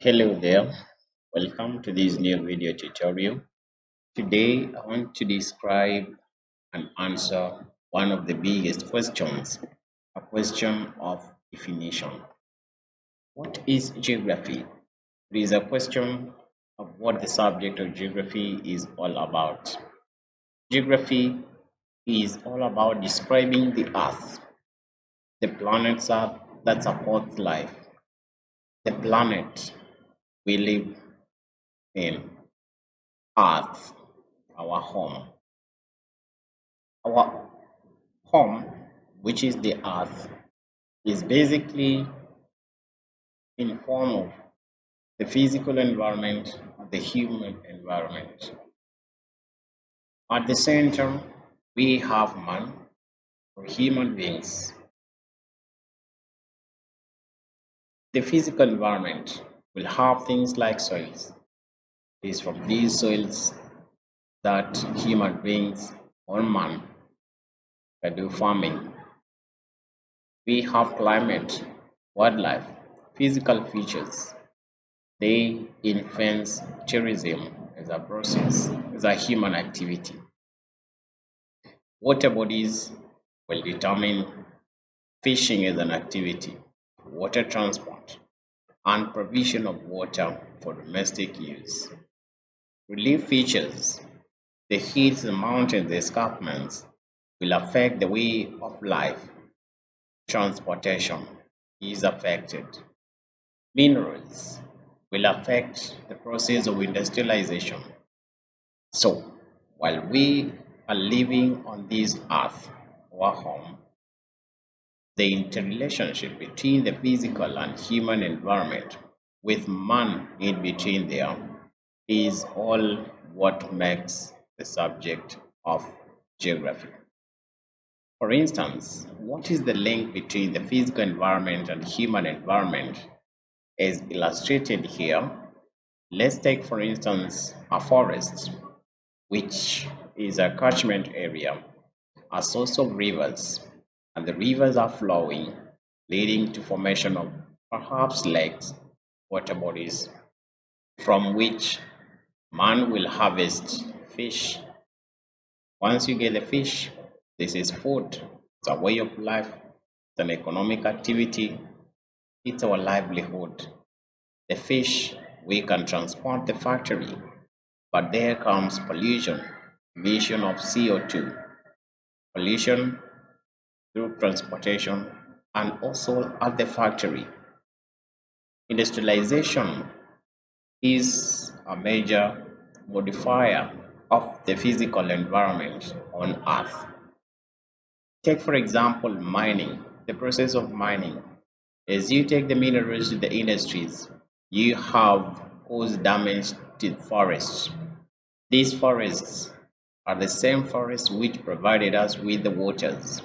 Hello there, welcome to this new video tutorial. Today I want to describe and answer one of the biggest questions, a question of definition. What is geography? It is a question of what the subject of geography is all about. Geography is all about describing the earth, the planets that support life, the planet we live in, earth, our home. Our home, which is the earth, is basically in form of the physical environment of the human environment. At the center, we have man or human beings. The physical environment will have things like soils. It is from these soils that human beings or man can do farming. We have climate, wildlife, physical features. They influence tourism as a process, as a human activity. Water bodies will determine fishing as an activity, water transport, and provision of water for domestic use. Relief features, the hills, the mountains, the escarpments will affect the way of life. Transportation is affected. Minerals will affect the process of industrialization. So, while we are living on this earth, our home, the interrelationship between the physical and human environment, with man in between there, is all what makes the subject of geography. For instance, what is the link between the physical environment and human environment as illustrated here? Let's take, for instance, a forest, which is a catchment area, a source of rivers, and the rivers are flowing, leading to formation of perhaps lakes, water bodies, from which man will harvest fish. Once you get the fish, this is food. It's a way of life. It's an economic activity. It's our livelihood. The fish, we can transport the factory, but there comes pollution, emission of CO2, pollution through transportation, and also at the factory. Industrialization is a major modifier of the physical environment on Earth. Take, for example, mining, the process of mining. As you take the minerals to the industries, you have caused damage to forests. These forests are the same forests which provided us with the waters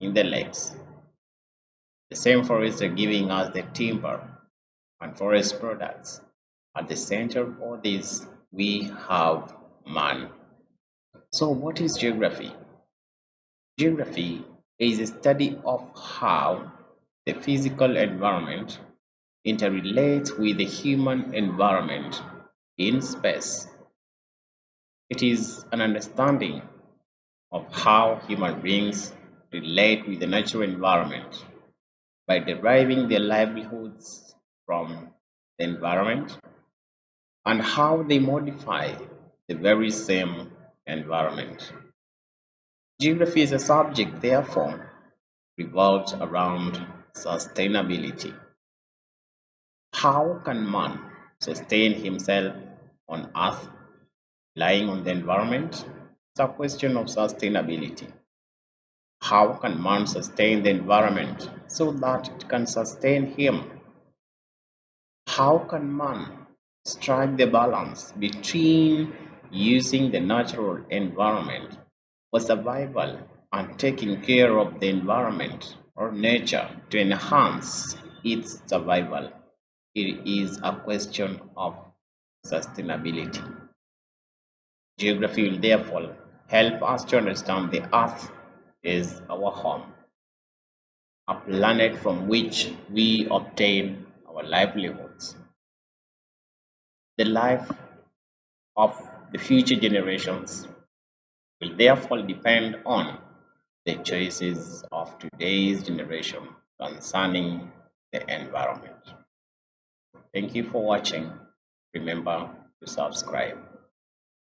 in the lakes. The same forests are giving us the timber and forest products. At the center of all this, we have man. So, what is geography? Geography is a study of how the physical environment interrelates with the human environment in space. It is an understanding of how human beings relate with the natural environment by deriving their livelihoods from the environment and how they modify the very same environment. Geography as a subject, therefore, revolves around sustainability. How can man sustain himself on Earth relying on the environment? It's a question of sustainability. How can man sustain the environment so that it can sustain him? How can man strike the balance between using the natural environment for survival and taking care of the environment or nature to enhance its survival? It is a question of sustainability. Geography will therefore help us to understand the Earth is our home, a planet from which we obtain our livelihoods. The life of the future generations will therefore depend on the choices of today's generation concerning the environment. Thank you for watching. Remember to subscribe.